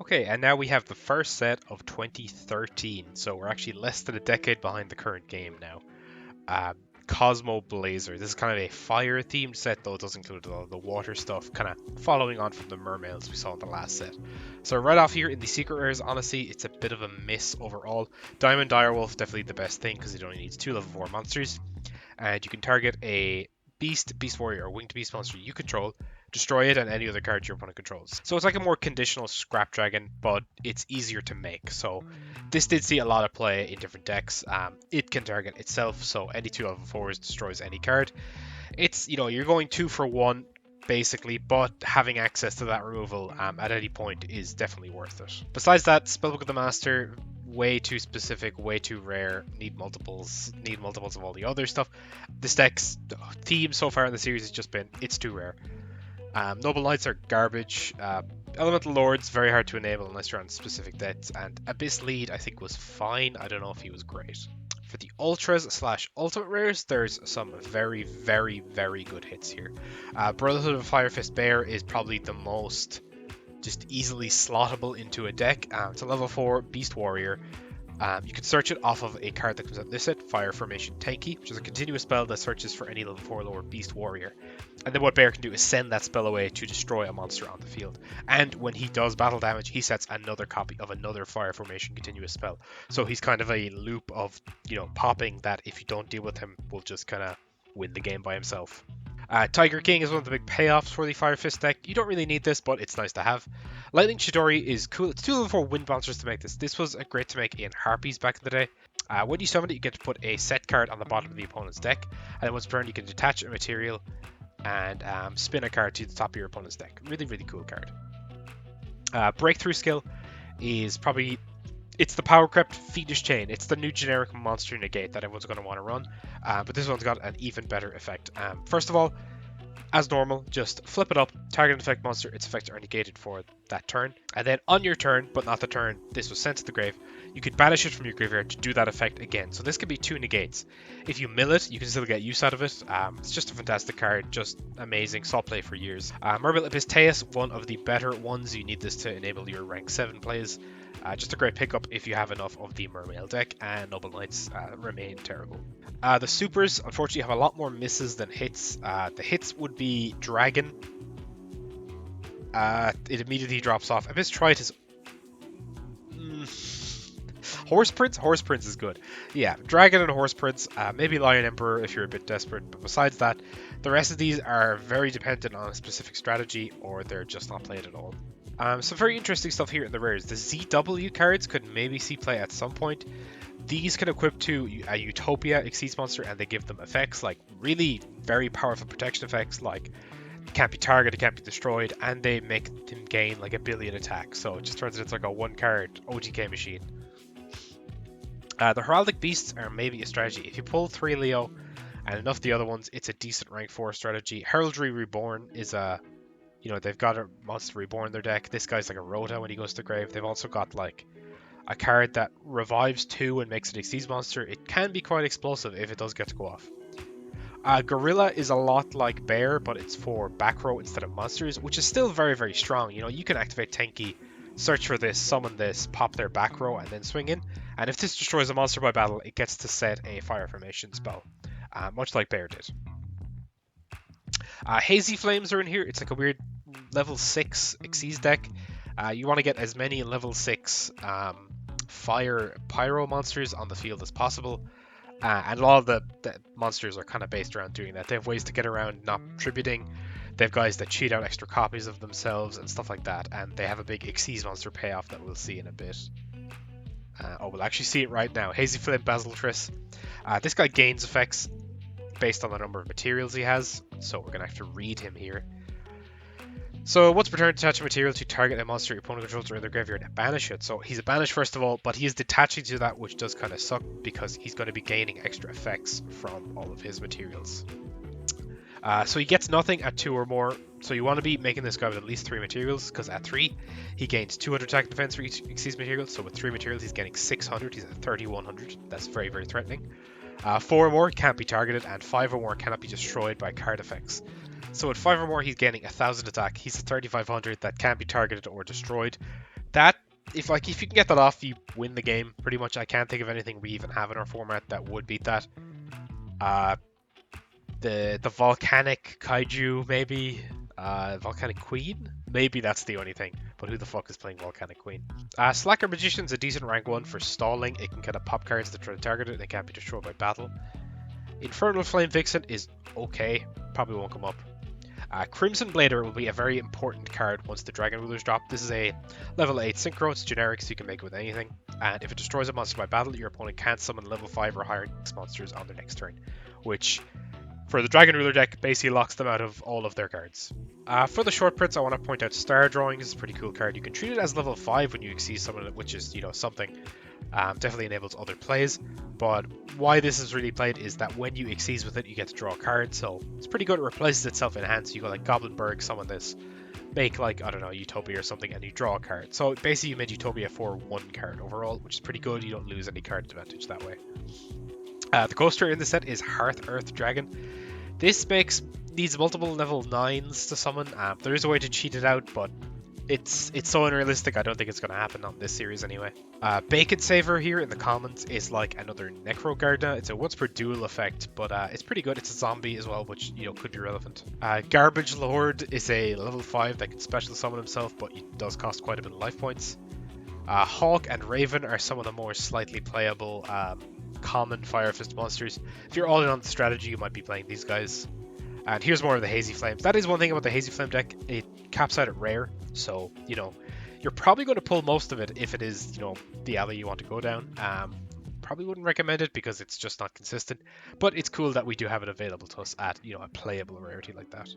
Okay, and now we have the first set of 2013, so we're actually less than a decade behind the current game now. Uh, Cosmo Blazer. This is kind of a fire-themed set, though it does include all the water stuff, kind of following on from the mermaids we saw in the last set. So right off here in the secret rares, honestly, it's a bit of a miss overall. Diamond Direwolf, definitely the best thing, because it only needs 2 level 4 monsters, and you can target a Beast, Beast Warrior, or Winged Beast monster you control, destroy it and any other card your opponent controls. So it's like a more conditional Scrap Dragon, but it's easier to make. So this did see a lot of play in different decks. It can target itself, so any 2 level 4s destroys any card. It's, you're going 2 for 1 basically, but having access to that removal at any point is definitely worth it. Besides that, Spellbook of the Master, way too specific, way too rare, need multiples of all the other stuff. This deck's theme so far in the series has just been, it's too rare. Noble Knights are garbage. Elemental Lords, very hard to enable unless you're on specific decks, and Abyss Lead I think was fine, I don't know if he was great. For the Ultras / Ultimate Rares, there's some very, very, very good hits here. Brotherhood of Fire Fist Bear is probably the most just easily slottable into a deck. It's a level 4 Beast Warrior. You can search it off of a card that comes out in this set, Fire Formation Tanky, which is a continuous spell that searches for any level 4 lower Beast Warrior. And then what Bear can do is send that spell away to destroy a monster on the field. And when he does battle damage, he sets another copy of another Fire Formation continuous spell. So he's kind of a loop of, popping that if you don't deal with him, will just kind of win the game by himself. Tiger King is one of the big payoffs for the Fire Fist deck. You don't really need this, but it's nice to have. Lightning Chidori is cool. It's 2 level 4 wind monsters to make this. This was great to make in Harpies back in the day. When you summon it, you get to put a set card on the bottom of the opponent's deck, and then once per turn, you can detach a material and spin a card to the top of your opponent's deck. Really, really cool card. Breakthrough skill is probably... It's the Power Crept Fiendish Chain. It's the new generic monster negate that everyone's going to want to run, but this one's got an even better effect. First of all, as normal, just flip it up, target an effect monster, its effects are negated for that turn, and then on your turn, but not the turn this was sent to the grave, you could banish it from your graveyard to do that effect again. So this could be 2 negates. If you mill it, you can still get use out of it. It's just a fantastic card, just amazing, saw play for years. Mermaid Episteus, one of the better ones. You need this to enable your rank 7 plays. Just a great pickup if you have enough of the Mermaid deck, and Noble Knights remain terrible. The supers, unfortunately, have a lot more misses than hits. The hits would be Dragon. It immediately drops off. Abyss Trite is... Horse Prince? Horse Prince is good. Yeah, Dragon and Horse Prince, maybe Lion Emperor if you're a bit desperate, but besides that, the rest of these are very dependent on a specific strategy, or they're just not played at all. Some very interesting stuff here in the rares. The ZW cards could maybe see play at some point. These can equip to a Utopia Exceeds monster, and they give them effects, like really very powerful protection effects, like it can't be targeted, it can't be destroyed, and they make them gain like 1 billion attack. So it just turns it into like a 1-card OTK machine. The Heraldic Beasts are maybe a strategy. If you pull 3 Leo and enough of the other ones, it's a decent rank 4 strategy. Heraldry Reborn is a... they've got a monster reborn in their deck. This guy's like a Rota when he goes to the grave. They've also got like a card that revives 2 and makes it a Xyz monster. It can be quite explosive if it does get to go off. Gorilla is a lot like Bear, but it's for back row instead of monsters, which is still very, very strong. You can activate Tenki, search for this, summon this, pop their back row, and then swing in. And if this destroys a monster by battle, it gets to set a Fire Formation spell, much like Bear did. Hazy Flames are in here. It's like a weird level 6 Xyz deck. You want to get as many level 6 fire pyro monsters on the field as possible. And a lot of the monsters are kind of based around doing that. They have ways to get around not tributing. They have guys that cheat out extra copies of themselves and stuff like that. And they have a big Xyz monster payoff that we'll see in a bit. We'll actually see it right now. Hazy Flame Basiltris. This guy gains effects based on the number of materials he has. So we're going to have to read him here. So once per turn, detach a material to target a monster your opponent controls or in their graveyard and banish it. So he's a banish first of all, but he is detaching to that, which does kind of suck because he's going to be gaining extra effects from all of his materials. So he gets nothing at 2 or more. So you want to be making this guy with at least 3 materials, because at 3 he gains 200 attack and defense for each Xyz material. So with 3 materials he's getting 600. He's at 3100. That's very, very threatening. 4 or more can't be targeted, and 5 or more cannot be destroyed by card effects. So at 5 or more, he's gaining 1000 attack. He's at 3500. That can't be targeted or destroyed. That if you can get that off, you win the game pretty much. I can't think of anything we even have in our format that would beat that. The volcanic kaiju maybe, volcanic queen maybe, that's the only thing. But who the fuck is playing volcanic queen? Slacker magician's a decent rank 1 for stalling. It can kind of pop cards that try to target it and it can't be destroyed by battle. Infernal flame vixen is okay, probably won't come up. Crimson Blader will be a very important card once the Dragon Rulers drop. This is a level 8 synchro, it's generic so you can make it with anything. And if it destroys a monster by battle, your opponent can't summon level 5 or higher monsters on their next turn. Which, for the Dragon Ruler deck, basically locks them out of all of their cards. For the short prints, I want to point out Star Drawing is a pretty cool card. You can treat it as level 5 when you exceed summon it, which is, something. Definitely enables other plays, but why this is really played is that when you exceed with it, you get to draw a card, so it's pretty good. It replaces itself in hand, so you go like Goblinberg, summon this, make like, I don't know, Utopia or something, and you draw a card. So basically you made Utopia for 1 card overall, which is pretty good. You don't lose any card advantage that way. The coaster in the set is Hearth Earth Dragon. This needs multiple level 9s to summon. There is a way to cheat it out, but it's so unrealistic, I don't think it's going to happen on this series anyway. Bacon Saver here in the commons is like another Necro Garda. It's a once per duel effect, but it's pretty good. It's a zombie as well, which could be relevant. Garbage Lord is a level 5 that can special summon himself, but it does cost quite a bit of life points. Hawk and Raven are some of the more slightly playable common Fire Fist monsters. If you're all in on the strategy, you might be playing these guys. And here's more of the Hazy Flames. That is one thing about the Hazy Flame deck. It caps out at rare, so, you're probably going to pull most of it if it is, the alley you want to go down. Probably wouldn't recommend it because it's just not consistent, but it's cool that we do have it available to us at, a playable rarity like that.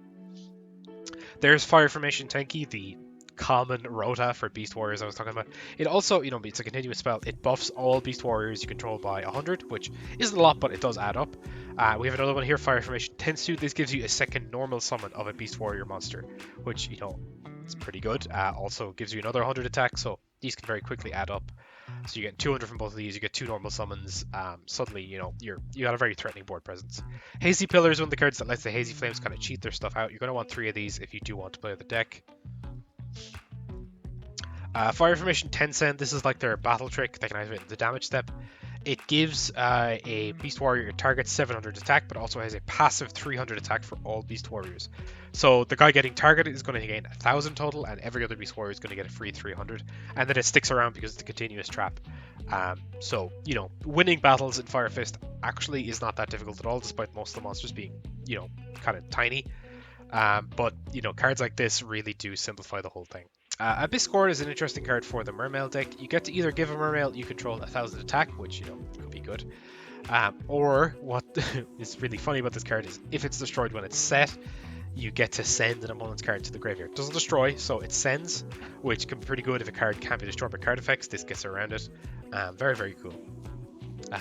There's Fire Formation Tenki, the common Rota for Beast Warriors I was talking about. It also, it's a continuous spell. It buffs all Beast Warriors you control by 100, which isn't a lot, but it does add up. We have another one here, Fire Formation Tensu. This gives you a second normal summon of a Beast Warrior monster, which, it's pretty good. Also gives you another 100 attack, so these can very quickly add up. So you get 200 from both of these, you get 2 normal summons. Suddenly, you got a very threatening board presence. Hazy Pillar is one of the cards that lets the Hazy Flames kind of cheat their stuff out. You're going to want 3 of these if you do want to play the deck. Fire Formation Tencent, this is like their battle trick. They can activate the damage step. It gives a Beast Warrior target 700 attack, but also has a passive 300 attack for all Beast Warriors. So the guy getting targeted is going to gain 1,000 total, and every other Beast Warrior is going to get a free 300. And then it sticks around because it's a continuous trap. So, winning battles in Fire Fist actually is not that difficult at all, despite most of the monsters being, kind of tiny. But, cards like this really do simplify the whole thing. Abyss Cord is an interesting card for the Mermail deck. You get to either give a Mermail you control 1,000 attack, which, could be good. Or what is really funny about this card is if it's destroyed when it's set, you get to send an opponent's card to the graveyard. It doesn't destroy, so it sends, which can be pretty good if a card can't be destroyed by card effects. This gets around it. Very, very cool.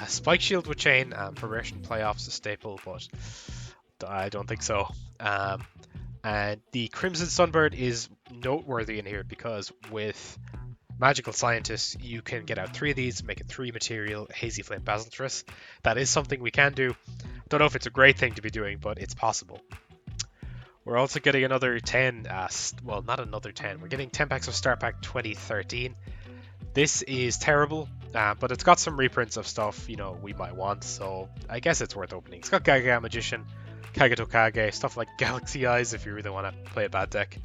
Spike Shield with Chain, Progression Playoffs a staple, but I don't think so. And the Crimson Sunbird is noteworthy in here because with Magical Scientist, you can get out 3 of these, make it 3 material Hazy Flame Basilisk. That is something we can do. Don't know if it's a great thing to be doing, but it's possible. We're also getting another 10, well, not another 10. We're getting 10 packs of Star Pack 2013. This is terrible, but it's got some reprints of stuff, we might want, so I guess it's worth opening. It's got Gaga Magician, Kagetokage, stuff like Galaxy Eyes if you really want to play a bad deck.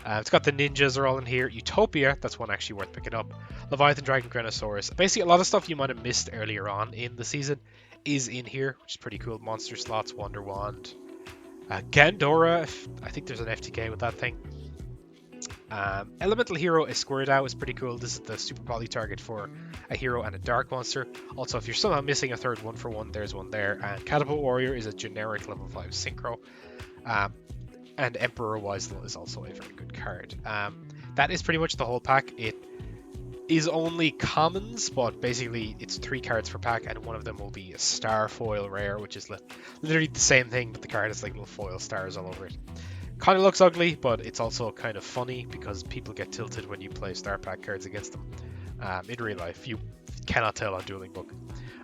It's got the ninjas are all in here. Utopia, that's one actually worth picking up. Leviathan Dragon Granosaurus. Basically, a lot of stuff you might have missed earlier on in the season is in here, which is pretty cool. Monster Slots, Wonder Wand. Gandora, I think there's an FTK with that thing. Elemental Hero Esquirtao is pretty cool. This is the super poly target for a hero and a dark monster. Also, if you're somehow missing a third 1-for-1, there's one there. And Catapult Warrior is a generic level 5 synchro. And Emperor Wisel is also a very good card. That is pretty much the whole pack. It is only commons, but basically it's 3 cards per pack, and one of them will be a star foil rare, which is literally the same thing, but the card has like little foil stars all over it. Kind of looks ugly, but it's also kind of funny because people get tilted when you play star pack cards against them. In real life, you cannot tell on Dueling Book.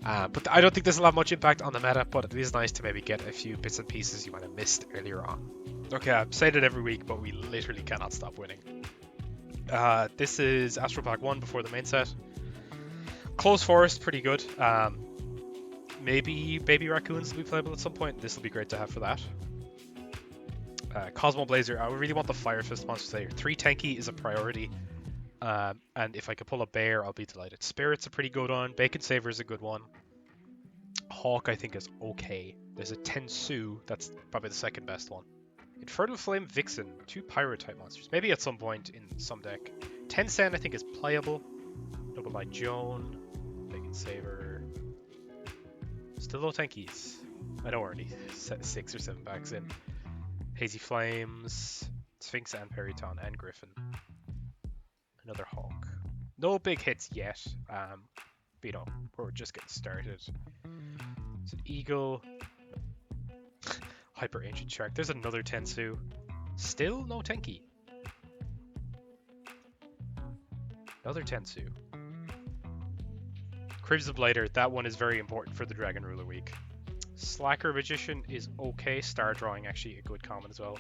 But I don't think this will have much impact on the meta, but it is nice to maybe get a few bits and pieces you might have missed earlier on. Okay, I've said it every week, but we literally cannot stop winning. This is Astro Pack 1 before the main set. Close Forest, pretty good. Maybe Baby Raccoons will be playable at some point. This will be great to have for that. Cosmo Blazer, I really want the Fire Fist monsters there. 3 Tenki is a priority. And if I could pull a Bear, I'll be delighted. Spirit's a pretty good one. Bacon Saver is a good one. Hawk, I think, is okay. There's a Tensu, that's probably the second best one. Infernal Flame Vixen, 2 Pyro type monsters. Maybe at some point in some deck. Tencent, I think, is playable. Double Light Joan, Bacon Saver. Still no Tenkies. I know we're already 6 or 7 packs in. Hazy Flames, Sphinx and Periton and Griffin. Another Hawk. No big hits yet. But, you know, we're just getting started. It's an Eagle. Hyper Ancient Shark. There's another Tensu. Still no Tenki. Another Tensu. Crimson Blighter. That one is very important for the Dragon Ruler week. Slacker Magician is okay. Star Drawing actually a good common as well.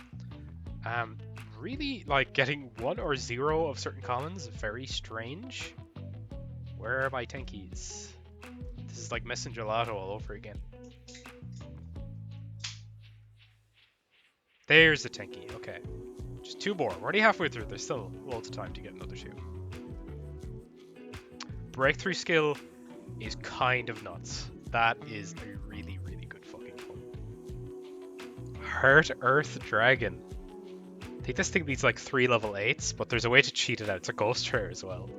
Really like getting 1 or 0 of certain commons. Very strange. Where are my Tenkis? This is like Messenger Lotto all over again. There's the Tenki. Okay. Just 2 more. We're already halfway through. There's still loads of time to get another 2. Breakthrough Skill is kind of nuts. That is a really, really good fucking one. Hurt Earth Dragon. I think this thing needs like 3 level 8s, but there's a way to cheat it out. It's a ghost rare as well.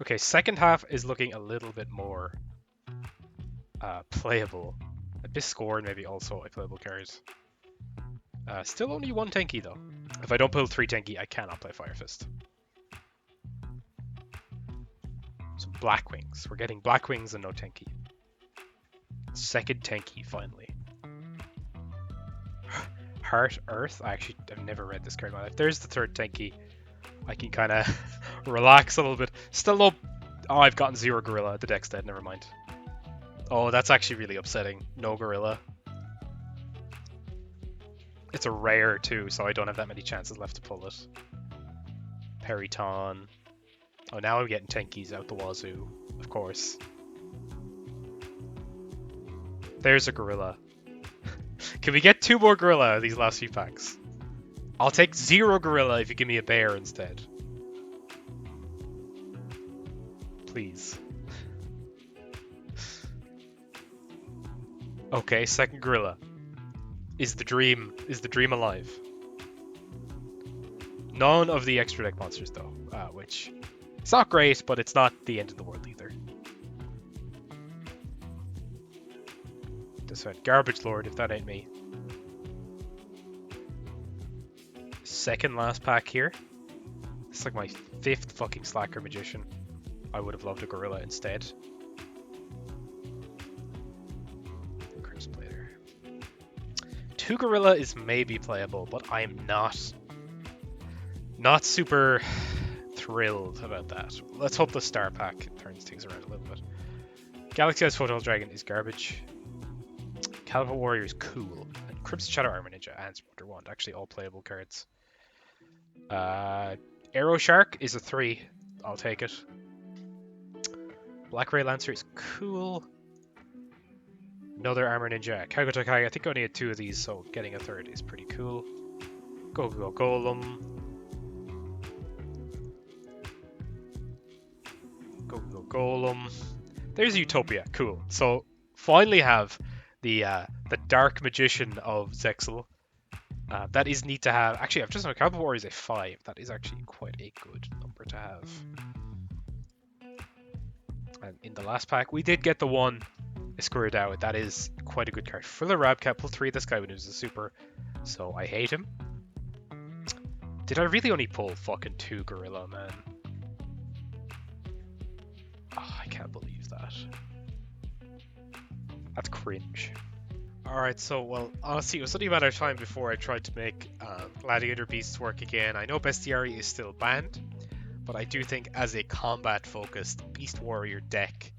Okay, second half is looking a little bit more playable. Abyss Scorn maybe also a playable card. Still only 1 Tenki though. If I don't pull 3 Tenki, I cannot play Fire Fist. So Black Wings. We're getting Black Wings and no Tenki. Second Tenki finally. Heart Earth. I've never read this card in my life. There's the third Tenki. I can kind of relax a little bit. Still no. Oh, I've gotten 0 Gorilla. The deck's dead. Never mind. Oh, that's actually really upsetting. No Gorilla. It's a rare too, so I don't have that many chances left to pull it. Periton. Oh, now I'm getting Tenkis out the wazoo, of course. There's a Gorilla. Can we get 2 more Gorilla out of these last few packs? I'll take 0 Gorilla if you give me a Bear instead. Please. Okay, second Gorilla. Is the dream alive? None of the extra deck monsters though, which it's not great, but it's not the end of the world either. This one, Garbage Lord, if that ain't me. Second last pack here. It's like my 5th fucking Slacker Magician. I would have loved a Gorilla instead. Crimson Blader. 2 Gorilla is maybe playable, but I am not super thrilled about that. Let's hope the Star Pack turns things around a little bit. Galaxy Eyes Photo Dragon is garbage. Caliphate Warrior is cool. And Crimson Shadow Armor Ninja and Wonder Wand, actually all playable cards. Arrow Shark is a 3. I'll take it. Black Ray Lancer is cool. Another Armor Ninja. Kago Tokai, I think I only had 2 of these, so getting a 3rd is pretty cool. Go Golem. Go Golem. There's Utopia. Cool. So finally have the Dark Magician of Zexal. That is neat to have. Actually, I've just on Caliphate Warrior is a 5. That is actually quite a good number to have. And in the last pack, we did get the 1 Escuridao out. That is quite a good card. For the Rabcat, pull 3 this guy when he was a super, so I hate him. Did I really only pull fucking 2 Gorilla, man? Oh, I can't believe that. That's cringe. Alright, so, well, honestly, it was only a matter of time before I tried to make Gladiator Beasts work again. I know Bestiary is still banned, but I do think as a combat-focused Beast Warrior deck,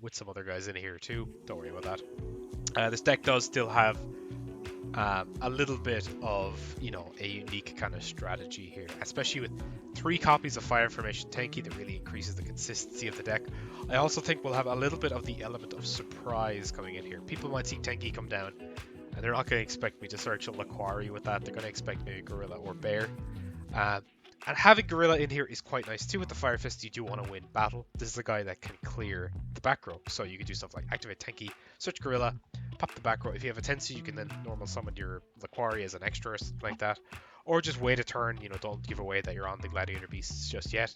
with some other guys in here too, don't worry about that. This deck does still have a little bit of, a unique kind of strategy here, especially with 3 copies of Fire Formation Tenki that really increases the consistency of the deck. I also think we'll have a little bit of the element of surprise coming in here. People might see Tenki come down, and they're not going to expect me to search a Laquari with that. They're going to expect maybe Gorilla or Bear. And having Gorilla in here is quite nice too. With the Fire Fist, you do want to win battle. This is a guy that can clear the back row, so you can do stuff like activate Tenki, search Gorilla, pop the back row. If you have a Tensu, you can then normal summon your Laquari as an extra or something like that. Or just wait a turn, don't give away that you're on the Gladiator Beasts just yet.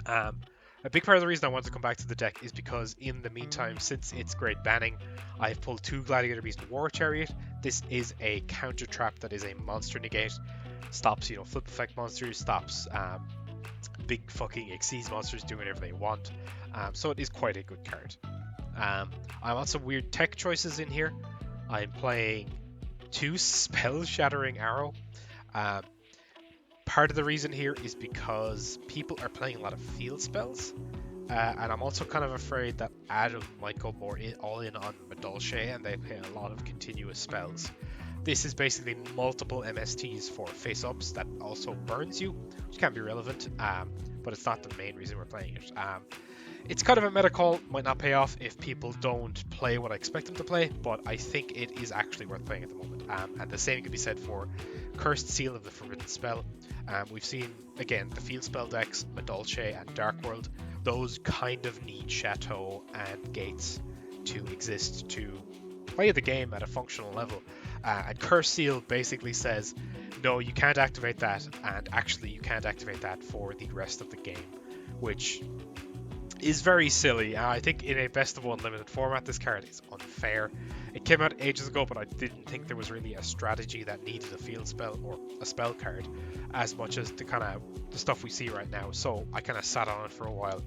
A big part of the reason I want to come back to the deck is because in the meantime, since its great banning, I've pulled 2 Gladiator Beast War Chariot. This is a counter trap that is a monster negate. Stops, flip effect monsters, stops big fucking Xyz monsters doing whatever they want. So it is quite a good card. I want some weird tech choices in here. I'm playing 2 Spell Shattering Arrow. Part of the reason here is because people are playing a lot of field spells. And I'm also kind of afraid that Adam might go more all in on Madolche, and they play a lot of continuous spells. This is basically multiple MSTs for face-ups that also burns you, which can be relevant, but it's not the main reason we're playing it. It's kind of a meta call, might not pay off if people don't play what I expect them to play, but I think it is actually worth playing at the moment. And the same can be said for Cursed Seal of the Forbidden Spell. We've seen, again, the field spell decks, Madolche and Dark World. Those kind of need Chateau and Gates to exist to play the game at a functional level. And Curse Seal basically says, no, you can't activate that, and actually you can't activate that for the rest of the game, which is very silly. I think in a best of one limited format, this card is unfair. It came out ages ago, but I didn't think there was really a strategy that needed a field spell or a spell card as much as the stuff we see right now. So I kind of sat on it for a while,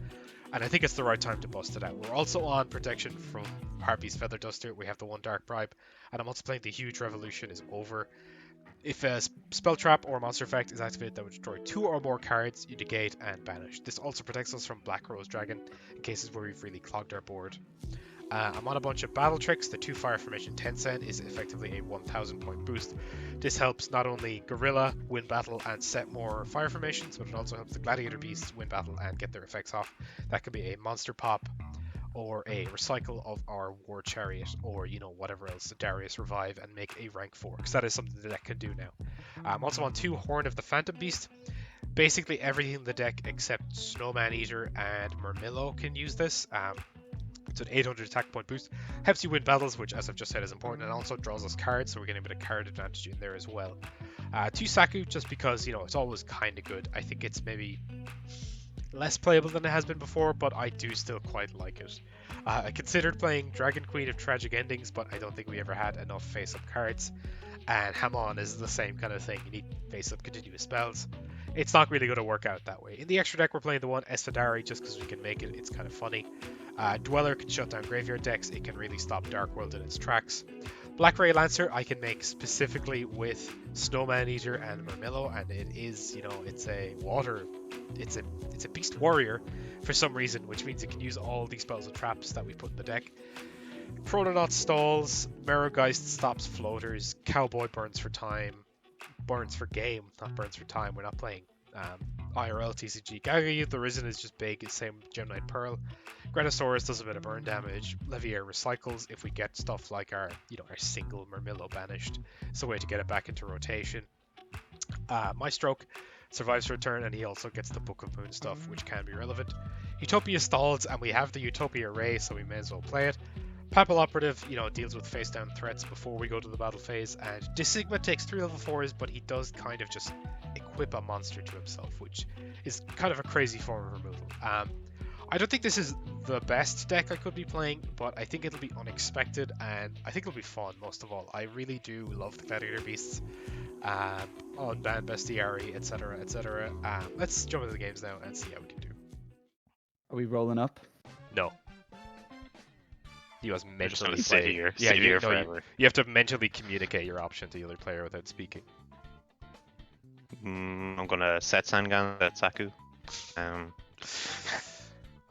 and I think it's the right time to bust it out. We're also on protection from Harpy's Feather Duster. We have the 1 Dark Bribe, and I'm also playing the Huge Revolution is over. If a spell trap or monster effect is activated that would destroy 2 or more cards, you negate and banish. This also protects us from Black Rose Dragon in cases where we've really clogged our board. I'm on a bunch of battle tricks. The 2 Fire Formation Tensen is effectively a 1000 point boost. This helps not only Gorilla win battle and set more Fire Formations, but it also helps the Gladiator Beasts win battle and get their effects off. That could be a monster pop, or a recycle of our War Chariot, or whatever else, Darius Revive, and make a rank 4, because that is something the deck can do now. I'm also on 2 Horn of the Phantom Beast. Basically everything in the deck except Snowman Eater and Murmillo can use this. It's an 800 attack point boost, helps you win battles, which as I've just said is important, and also draws us cards, so we're getting a bit of card advantage in there as well. 2 Saku, just because it's always kind of good. I think it's maybe less playable than it has been before, but I do still quite like it. I considered playing Dragon Queen of Tragic Endings, but I don't think we ever had enough face-up cards. And Hamon is the same kind of thing. You need face-up continuous spells. It's not really going to work out that way. In the extra deck, we're playing the 1 Esfadari just because we can make it. It's kind of funny. Dweller can shut down graveyard decks. It can really stop Dark World in its tracks. Black Ray Lancer I can make specifically with Snowman Eater and Murmillo, and it is, it's a water, it's a beast warrior for some reason, which means it can use all these spells and traps that we put in the deck. Chrononaut stalls, Merrowgeist stops floaters, Cowboy burns for time, burns for game, not burns for time. We're not playing IRL TCG. Gaga the Risen is just big, same with Gemini Pearl. Granosaurus does a bit of burn damage. Leviair recycles if we get stuff like our single Murmillo banished. It's a way to get it back into rotation. Maestroke survives for a turn, and he also gets the Book of Moon stuff, which can be relevant. Utopia stalls, and we have the Utopia Ray, so we may as well play it. Papal Operative, deals with face-down threats before we go to the battle phase, and Disigma takes 3 level 4s, but he does kind of just equip a monster to himself, which is kind of a crazy form of removal. I don't think this is the best deck I could be playing, but I think it'll be unexpected, and I think it'll be fun, most of all. I really do love the Gladiator Beasts, Unban Bestiary, etc., etc. Let's jump into the games now and see how we can do. Are we rolling up? No. You must mentally sit play. here. Yeah, Sit here forever. You have to mentally communicate your option to the other player without speaking. I'm gonna set Sangan at Saku.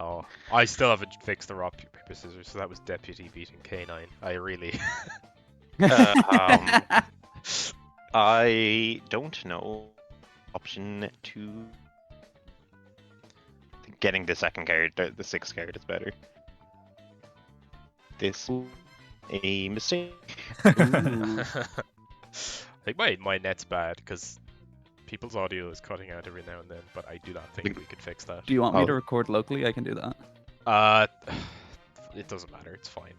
Oh, I still haven't fixed the rock, paper, scissors, so that was Deputy beating K9. I really... I don't know. Option 2. I think getting the second card, the sixth card is better. This a mistake. Ooh. I think my net's bad because people's audio is cutting out every now and then, but I do not think we could fix that. Do you want me to Oh. record locally? I can do that. It doesn't matter. It's fine.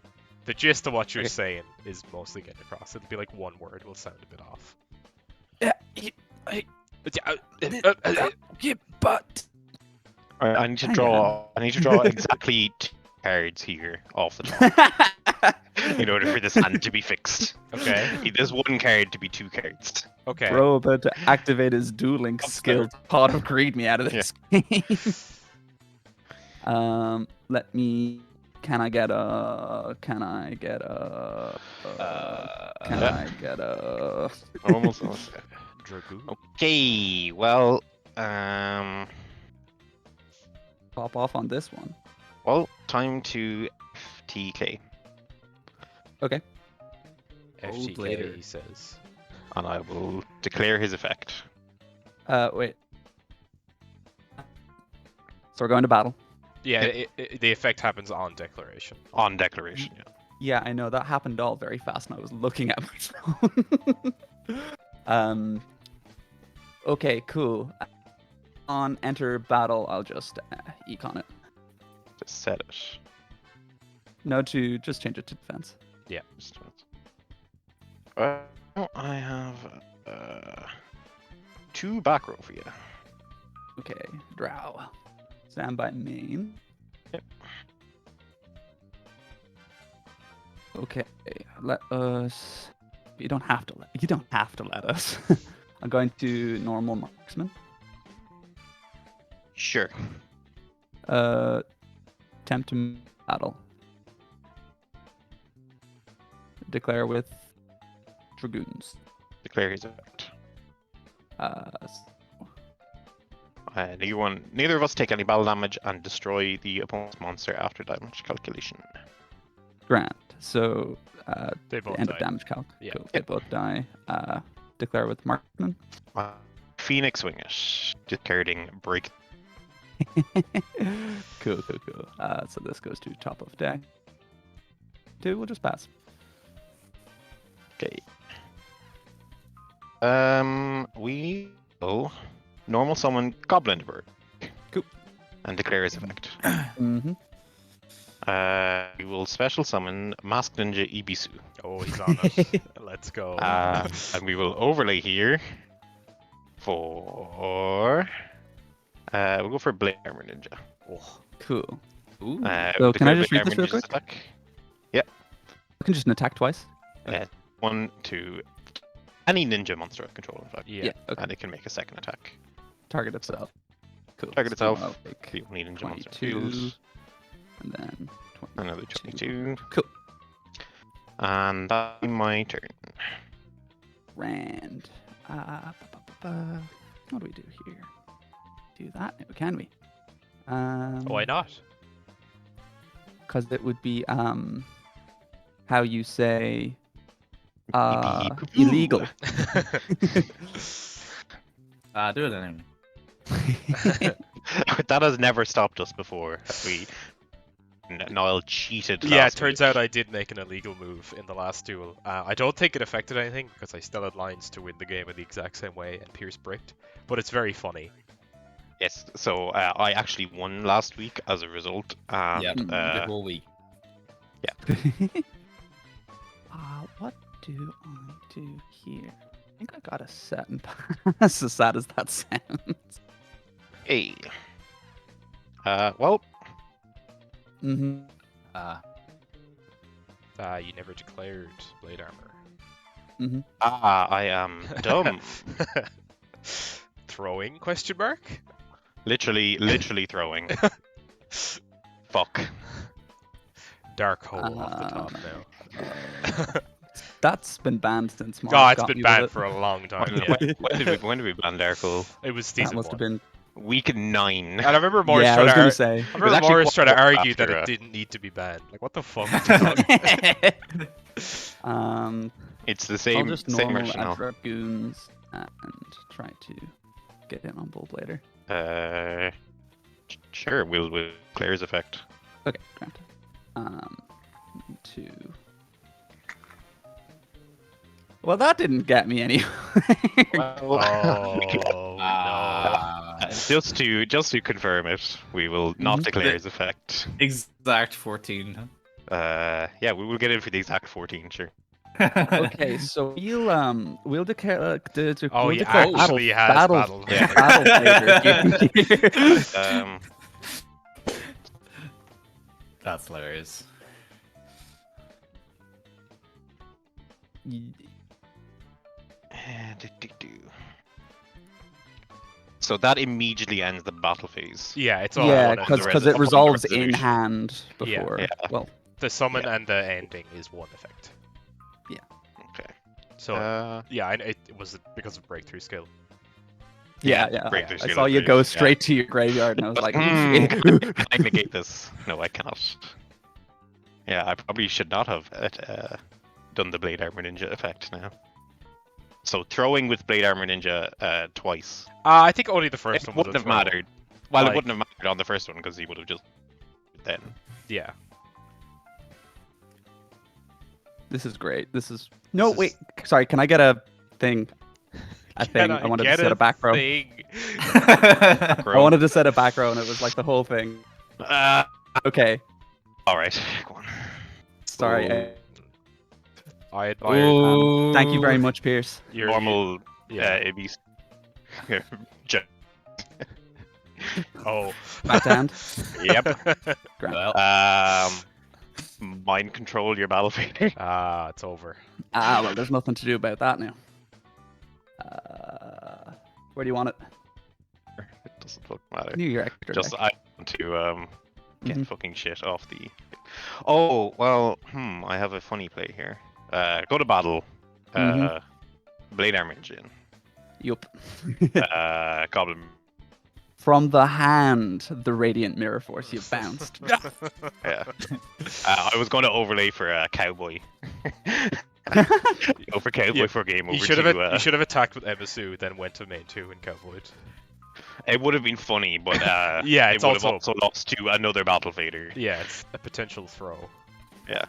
The gist of what you're Okay. saying is mostly getting across. It'll be like one word will sound a bit off. Yeah, but Alright, I need to Hang draw. I need to draw exactly 2 cards here off the top in order for this hand to be fixed. Okay. There's 1 card to be 2 cards. Okay. Bro about to activate his dueling skill. Pot of greed me out of this game. Let me. Can I get a? Can I get a? Can I get a? Almost. Dragoon. Okay. Well. Pop off on this one. Well, time to FTK, Okay. FTK, later. he says. and I will declare his effect. Wait. So we're going to battle. Yeah, the effect happens on declaration. On declaration, yeah. Yeah, I know that happened all very fast, and I was looking at my phone. Okay, cool. On enter battle, I'll just econ it. Just set it. No, to just change it to defense. Just well, I have 2 back row for you. Okay, drow. Stand by main. Yep. Okay, let us. You don't have to let. You don't have to let us. I'm going to normal marksman. Sure. Attempt to battle. Declare with dragoons. Declare his effect. S- Neither of us take any battle damage and destroy the opponent's monster after damage calculation. Grant. So They the both end die. of damage calc. Yeah. Cool. They both die. Declare with marksman. Phoenix Wing it. Discarding break. Cool. So this goes to top of deck. 2, we'll just pass. Okay. We will normal summon Goblin Bird. Cool. And declare his effect. Mm-hmm. We will special summon Masked Ninja Ibisu. Oh, he's on it. Let's go. And we will overlay here for. We'll go for Blade Armor Ninja. Oh, Cool. Ooh. So can I declare just Blade read this Armor real Ninja's quick? attack. I can just attack twice. 1, 2. Any ninja monster I control, in fact. yeah. Okay. And it can make a second attack. Target itself. Cool. Target So itself. I'll take The only ninja monster 22, field. and then 20. Another 22. Cool. And that'll be my turn. Grand. What do we do here? Do that now, can we? Why not? Because it would be how you say illegal. Do it anyway. That has never stopped us before. Niall cheated. Yeah, it last turns week. out I did make an illegal move in the last duel. I don't think it affected anything because I still had lines to win the game in the exact same way and Pierce bricked. But it's very funny. Yes, so I actually won last week as a result. And, Yeah, the whole week. What do I do here? I think I got a set and pass, as sad as that sounds. hey. Well, Mm-hmm. You never declared blade armor. Mm-hmm. I am dumb. Throwing? Question mark? literally throwing. Fuck. Dark hole off the top now. That's been banned since Mark Oh, it's got been me with banned it. for a long time. When, Yeah. when did we ban Darkle? It was That season must have 1. been. Week 9. And I remember Morris Yeah, I trying was to gonna say. I was remember actually Morris trying to quite argue that after, it didn't need to be banned. Like, what the fuck? It's the I'll same just same normal rationale. at dragoons and try to get in on bull blader. Sure, we'll Claire's effect. Okay, granted. To. Well, that didn't get me anywhere. Well, Oh no. just to confirm it, we will not Mhm. declare his effect. Exact 14. Yeah, we will get in for the exact 14, sure. Okay, so we'll declare Oh, we'll he declare actually has battle battle. battle blader here. That's hilarious. So that immediately ends the battle phase. Yeah, it's all Yeah, one and the because rest. it resolves in resolution. hand Yeah. before. Yeah. Well, The summon Yeah. and the ending is one effect. Okay. So yeah, it was because of breakthrough skill. yeah. breakthrough I skill saw is you really- go yeah. straight to your graveyard, and I was like, Can I negate this? No, I cannot. Yeah, I probably should not have done the Blade Armor Ninja effect now. So throwing with Blade Armor Ninja twice. I think only the first It one would wouldn't have thrown. mattered. Well, Like- it wouldn't have mattered on the first one because he would have just then. Yeah. this is great. This is no This wait. Sorry, can I get a thing? A thing. I wanted to Get set a back row. thing. I wanted to set a back row, and it was like the whole thing. Okay, All right, go on. sorry. Ooh. I admire Thank you very much, Pierce. your Normal Yeah. AB. Oh. Back to hand. Yep. Grand. Well, Mind control your battle phase. It's over. Well, there's nothing to do about that now. Where do you want it? It doesn't fucking matter. New Year extra. Just deck. I want to get Mhm. fucking shit off the. Oh well, I have a funny play here. Go to battle. Mhm. Blade Armor Engine. Yup. Goblin. From the hand, the Radiant Mirror Force. You bounced. Yeah. I was going to overlay for Cowboy. Go for Cowboy Yeah, for game over You should to. have you should have attacked with Emisu, then went to main 2 and Cowboyed. It would have been funny, but Yeah, it it's would have also- also lost to another Battle Fader. Yeah, it's a potential throw. Yeah.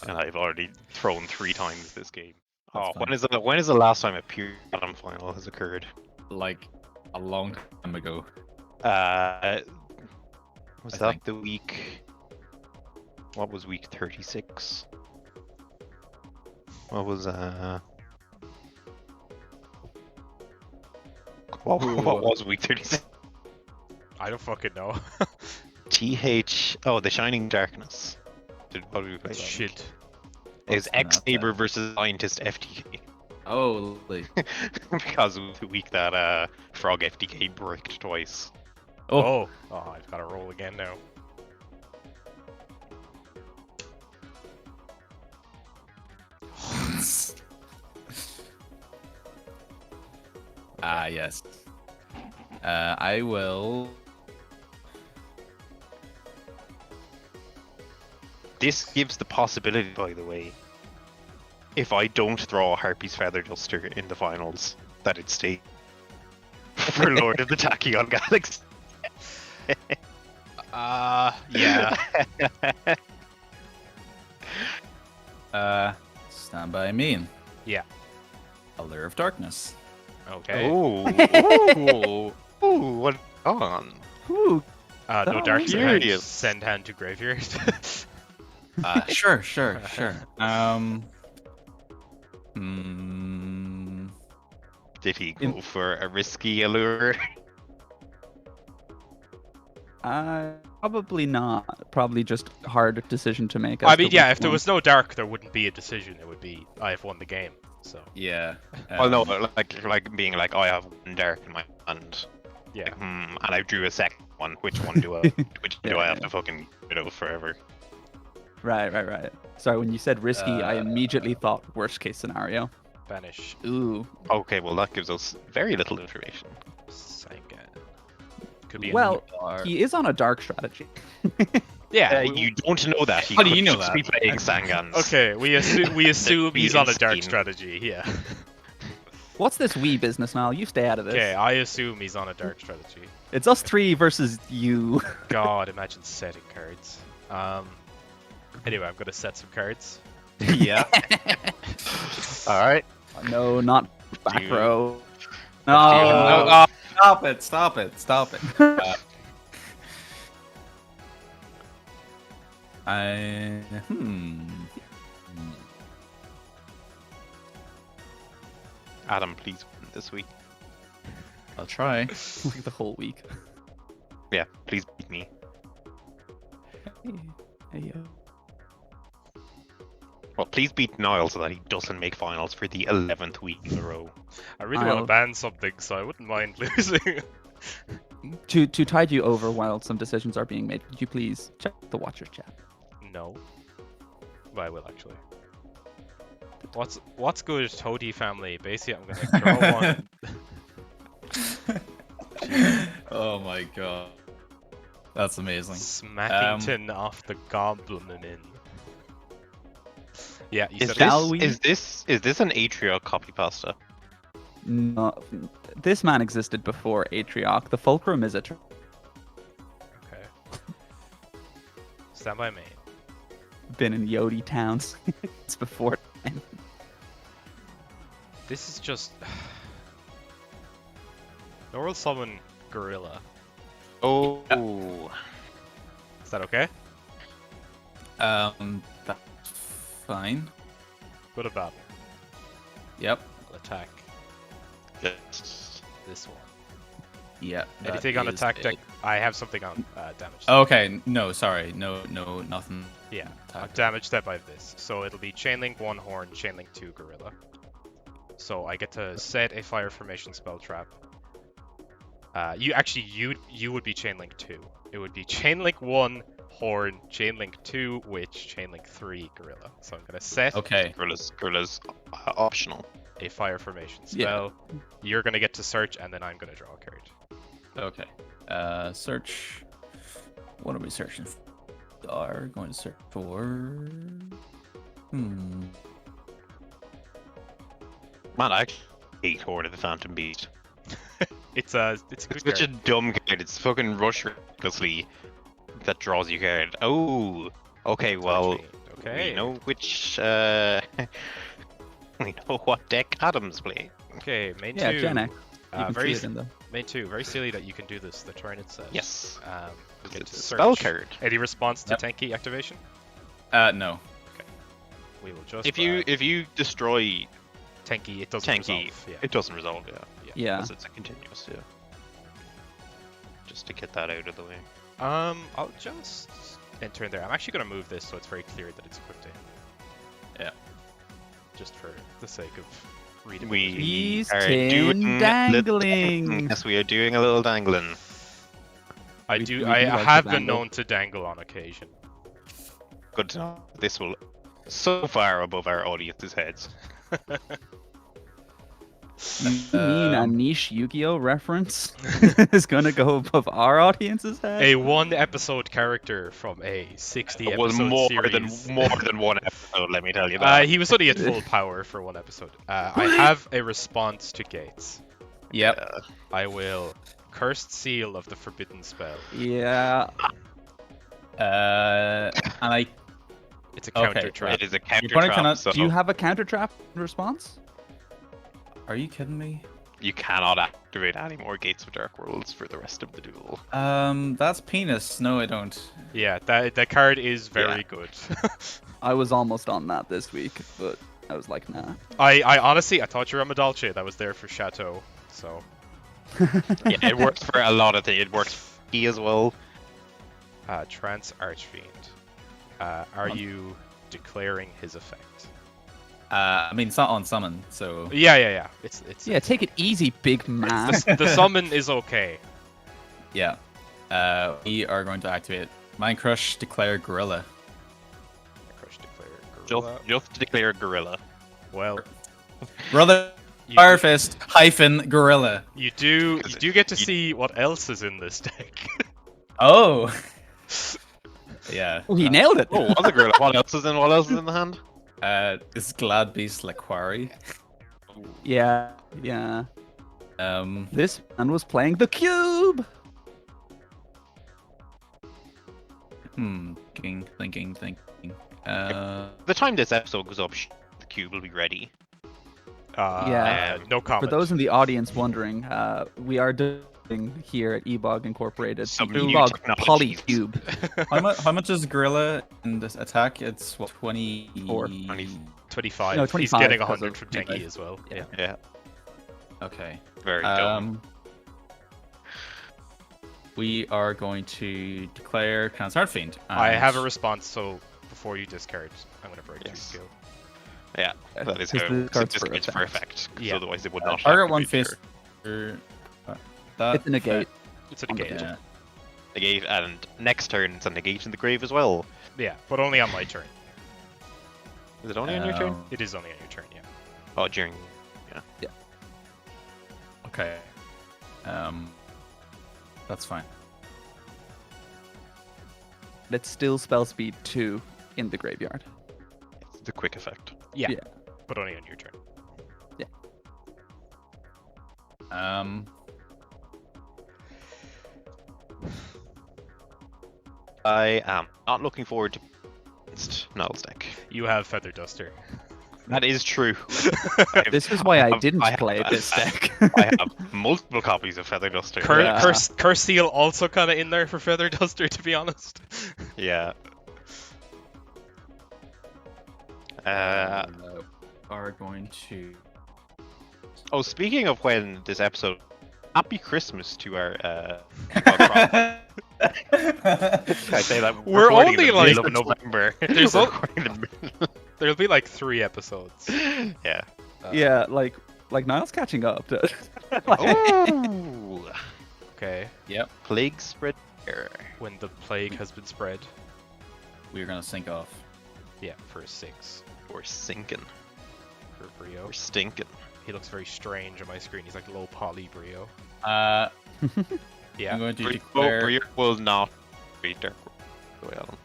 And I've already thrown 3 times this game. That's Oh, fine. when is the last time a pure Atom final has occurred? like a long time ago. Was I that think. the week? What was week 36? What was what was week 36? I don't fucking know. Oh, the Shining Darkness. What did we play? that Shit. week? It was What's that? X Saber versus Scientist FTK. Oh, lovely. Because of the week that Frog FTK bricked twice. Oh, I've got to roll again now. Yes. I will. This gives the possibility, by the way, if I don't throw a Harpy's Feather Duster in the finals, that it stays for Lord of the Tachyon Galaxy. Yeah. Stand by me. Yeah. Allure of Darkness. Okay. Oh, what on? Ooh, No Oh, dark furious. send hand to graveyard. Sure. Did he go for a risky allure? probably not. Probably just a hard decision to make. I as to mean, yeah, which if there one. was no dark, there wouldn't be a decision. It would be I have won the game. So Yeah. Well, no, like being like, I have one dark in my hand, yeah. like, and I drew a second one. Which one do I? Which do I Yeah, have to fucking get over forever? Right. Sorry, when you said risky, I Uh, immediately thought worst case scenario. Banish Ooh. Okay, well that gives us very little information. Sangan. Could be Well, Or- he is on a dark strategy. Yeah. You don't know that. He How do could you know just that? be playing Sangans. Okay, we assume he's on a dark insane. strategy. Yeah. What's this Wii business, Mal? You stay out of this. Okay, I assume he's on a dark strategy. It's us three versus you. God, imagine setting cards. Anyway, I'm gonna set some cards. Yeah. All right. No, not back you- row. do you No. know? Stop it! Stop it! Stop it! Adam, please win this week. I'll try. Like the whole week. Yeah, please beat me. Hey, Well, please beat Niall so that he doesn't make finals for the 11th week in a row. I really want I'll- to ban something, so I wouldn't mind losing. To tide you over while some decisions are being made, could you please check the Watchers chat? No. But I will actually. What's good, Toady family? Basically, I'm gonna draw one. Oh my god. That's amazing. Smackington off the goblin in. Yeah, you Is said Shall this, we? is this an Atrio copy pasta? No, this man existed before Atrioc. The Fulcrum is a. Okay. Stand by me. Been in Yodi towns. It's before. This is just. Normal summon Gorilla. Oh. Is that okay? That's fine. Good or bad? Yep. I'll attack Yes. this one. Yeah. that Anything on is attack it. deck? I have something on damage. Okay. No, sorry. No, nothing. Yeah, on Attack. damage step I have this. So it'll be Chainlink 1 Horn, Chainlink 2 Gorilla. So I get to set a fire formation spell trap. You would be Chainlink 2. It would be Chainlink 1 Horn, Chainlink 2 Witch, Chainlink 3 Gorilla. So I'm gonna set Okay. Gorilla's optional. a fire formation Yeah. spell. You're gonna get to search, and then I'm gonna draw a card. Okay. Search. What are we searching for? We are going to search for. Man, I hate Horde of the Phantom Beast. It's a It's good such a card. dumb card. It's fucking rush ridiculously that draws you card. Oh. Okay, well, Okay. we know which we know what deck Adam's playing. Okay, main Yeah, 2. Gen X. You can Very see it in the. main 2. Very silly that you can do this. The turn it says. Yes. You get It's to a search. spell card. Any response to Yep. tanky activation? No. We will just. If you destroy tanky, it doesn't tanky, resolve. Yeah. it doesn't resolve. Yeah. Yeah. Because it's a continuous. Yeah. Just to get that out of the way. I'll just enter in there. I'm actually gonna move this so it's very clear that it's equipped in. Yeah. Just for the sake of reading. He's are tin doing dangling. Yes, we are doing a little dangling. I We do. do I like to have been dangle. known to dangle on occasion. Good to know. This will so far above our audience's heads. You mean a Um, niche Yu-Gi-Oh reference is gonna go above our audience's head? A one episode character from a 60 It was episode more series. than one episode. Let me tell you that. He was only at full power for one episode. I have a response to Gates. Yep. I will Cursed Seal of the Forbidden Spell. Yeah. And I. It's a Okay, counter trap. It is a counter probably trap, cannot- so Do you have a counter trap response? Are you kidding me? you cannot activate any more Gates of Dark Worlds for the rest of the duel. That's penis. No, I don't. Yeah, that card is very good. I was almost on that this week, but I was like, nah. I honestly, I thought you were a Medalche that was there for Chateau, so. Yeah, it works for a lot of things. It works for E as well. Trance Archfiend. Are you declaring his effect? I mean, it's not on summon, so. Yeah. It's Yeah, take it easy, big man. the summon is okay. Yeah. We are going to activate Mind Crush, declare Gorilla. Crush declare Gorilla. Just declare Gorilla. Well, Brother you Fire do, Fist hyphen Gorilla. you do get to see what else is in this deck. Oh. Yeah. Oh, he nailed it. Oh, was a gorilla. What else is in? What else is in the hand? This Glad Beast like quarry. Yeah. This man was playing the cube. Thinking. By the time this episode goes up, the cube will be ready. Yeah. No For comment. those in the audience wondering, we are doing here at Ebog Incorporated Some the new Ebog technologies. Polycube. How much is Gorilla in this attack? It's what 24. 25. No, He's 25 getting because 100 of from 25. Tengi as well. Yeah. Yeah, Okay. very dumb. We are going to declare Transart Fiend. I and- have a response, so before you discard, I'm going to break your Yes. skill. Yeah, that is Because how the cards this for is for effect. effect. 'Cause Yeah. otherwise it would not. Target have one to be face. That It's a negate. It's a On the negate. Yeah. negate, and next turn it's a negate in the grave as well. Yeah, but only on my turn. Is it only on your turn? It is only on your turn, yeah. Oh, during. Okay. That's fine. It's still spell speed 2 in the graveyard. It's the quick effect. Yeah, Yeah. but only on your turn. I am not looking forward to Null's deck. You have Feather Duster. That is true. This is why I have- didn't have- play this deck. I have multiple copies of Feather Duster. Curse Seal also kind of in there for Feather Duster, to be honest. Yeah. Are going to. Oh, speaking of when this episode, happy Christmas to our. I say that We're recording in only the like- middle of November. There's We're al- recording in the middle. There'll be like 3 episodes. Yeah. Yeah, like Niall's catching up. Ooh. Okay, Yep. Plague spread here. when the plague has been spread. We're gonna sync off. Yeah, for a 6. We're sinking. For Brio. We're stinking. He looks very strange on my screen. He's like low poly Brio. I'm Yeah, going to Brio declare. will not beat Dark the way on him.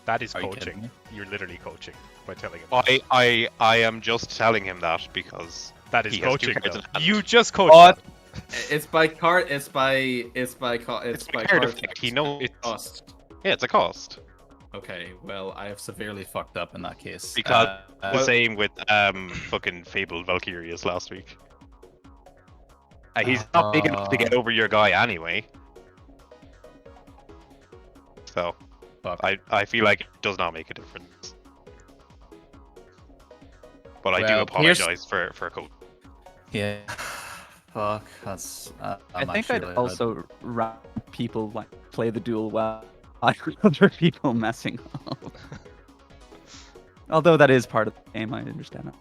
that is Are you kidding coaching. me? You're literally coaching by telling him. I am just telling him that because That is he has two coaching. cards Though. in hand. You just coached. What? that. It's by card. It's by it's card card effect. He knows. cost. Yeah, it's a cost. Okay, well, I have severely fucked up in that case. Because the well, same with fucking Fabled Valkyrias last week. He's not big enough to get over your guy anyway. So fuck. I feel like it does not make a difference. But I do Well, apologize for a coach. Yeah. Fuck. That's. I I'm think actually I'd really bad. also rather people like play the duel well. I'd rather people messing up. Although that is part of the game, I understand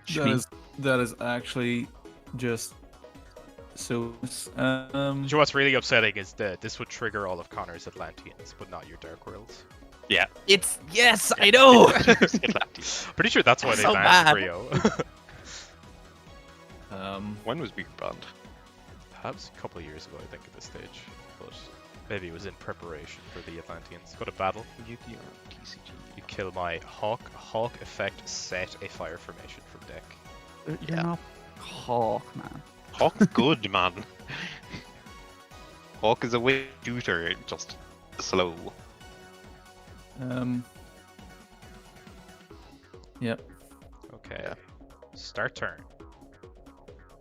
it. That is actually just so. You know what's really upsetting is that this would trigger all of Connor's Atlanteans, but not your Dark Worlds. Yeah. It's yes, I know. Pretty sure that's why they So banned bad. Brio. When was Beaker banned? That was a couple of years ago, I think, at this stage. But maybe it was in preparation for the Atlanteans. Go to battle. Yu-Gi-Oh! TCG. You kill my Hawk. Hawk effect, set a fire formation from deck. You're Yeah. not Hawk, man. Hawk's good, man. Hawk is a way shooter, just slow. Yep. Okay. Yeah. Start turn.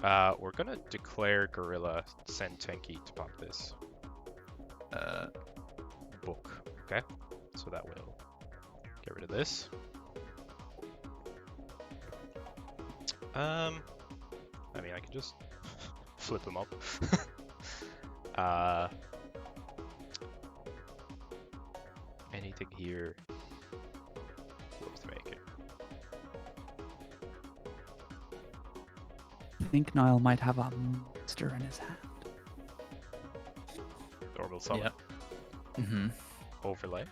We're gonna declare Gorilla, send Tenki to pop this book. Okay? So that will get rid of this. I mean, I can just flip them up. Anything here worth making? I think Niall might have a monster in his hand. Normal summon. Yep. Mm-hmm. Overlay.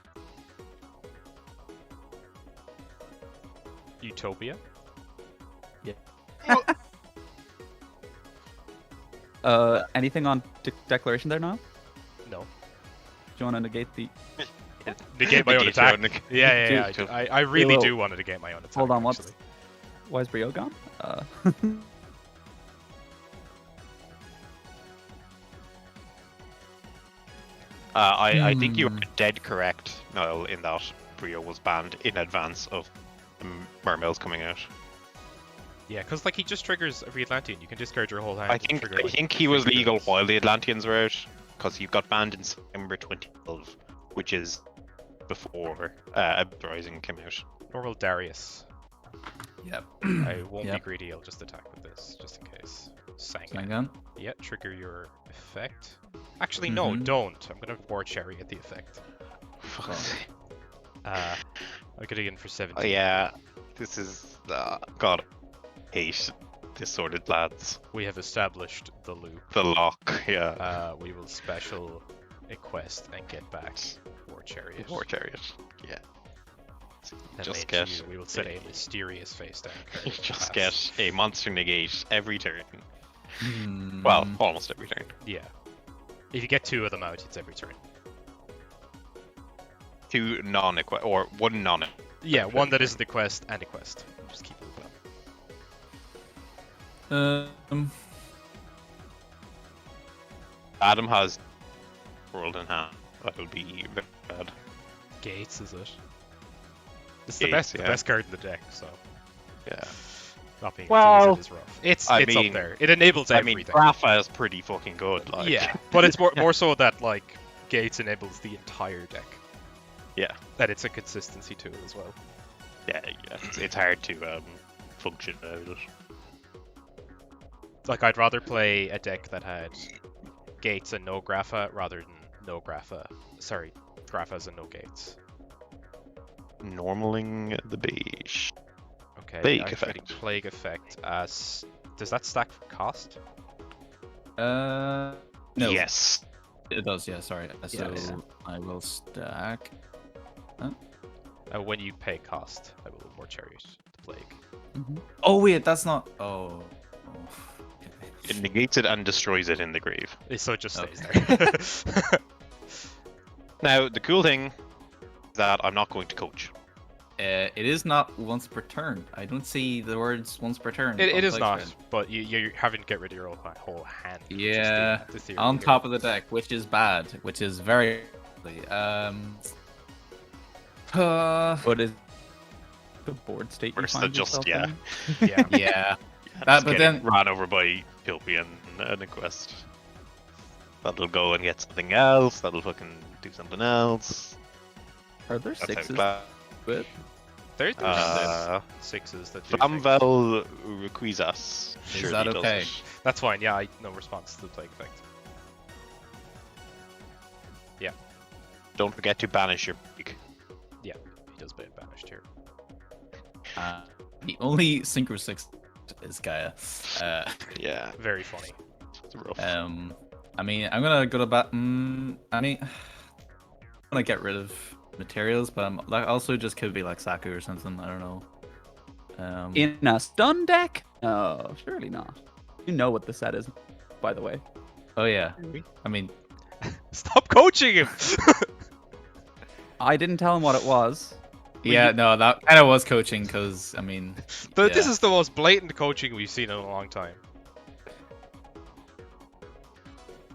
Utopia. Anything on declaration there, Niall? No. you want to negate the? Negate my own Negate your attack. own Yeah. Dude. I really Well, do want to negate my own attack. Hold on, actually. why is Brio gone? I think you are dead correct, Niall, in that Brio was banned in advance of the Mermails coming out. Yeah, because like he just triggers every Atlantean. You can discard your whole hand. I and think trigger, I like, think he was 3 legal units. while the Atlanteans were out, because he got banned in September 2012, which is before Uprising came out. Normal Darius. Yep. I won't be Yep. greedy. I'll just attack with this, just in case. Sang. Hang on. Yeah, trigger your effect. Actually, no, Mhm. don't. I'm gonna War Chariot the effect. I'm gonna get in for 17. Oh, yeah, this is God. I hate Disordered Lads. We have established the loop. The lock, yeah. We will special a quest and get back War Chariot. War Chariot, yeah. And Just then get we will set a mysterious face down. You just get a monster negate every turn. Hmm. Well, almost every turn. Yeah. If you get 2 of them out, it's every turn. 2 non-equip or 1 non. Yeah, one that isn't a quest and a quest. Just keep it well. Adam has World in hand. That will be very bad. Gates, is it? It's Gates, the yeah. best card in the deck, so Yeah. not being Well, confused, it is rough. It's I up mean- there. It enables I mean, everything. Grafa is pretty fucking good. Like. Yeah, but it's more so that like Gates enables the entire deck. Yeah. That it's a consistency tool as well. Yeah, it's hard to function without it. Like I'd rather play a deck that had Gates and no Grafa rather than no Grafa. Sorry, Grafas and no Gates. Normaling the beige. Okay, Plague activating effect. Plague effect. Does that stack for cost? No. Yes. It does, yeah, sorry. So Yes. I will stack. When you pay cost, I will War Chariot the Plague. Oh, wait, that's not. Oh. Okay. It negates it and destroys it in the grave. So it just stays Okay. there. Now, the cool thing is that I'm not going to coach. It is not once per turn. I don't see the words once per turn. It on is Plague not, Spread. but you're having to get rid of your whole hand. which is Yeah, the theory on here. top of the deck, which is bad, which is very. What is the board state you Worse find than just- yourself yeah. in? Yeah. Yeah. Just but getting then- ran over by Pilpy and a quest. That'll go and get something else. That'll fucking do something else. Are there That's how sixes? bad. With? There's Uh, sixes that do things. Flamvel Requisas. Is that okay? That's fine. Yeah, no response to the Plague effect. Don't forget to banish your pig. He does get banished here. The only Synchro 6 is Gaia. Yeah, Very funny. it's rough. I mean, I'm gonna go to bat. I mean, I'm gonna get rid of materials, but I'm like also just could be like Saku or something. I don't know. In a stun deck? No, surely not. You know what the set is, by the way. Oh yeah. I mean, Stop coaching him. I didn't tell him what it was. yeah, no, that kind of was coaching because I mean, This yeah. is the most blatant coaching we've seen in a long time.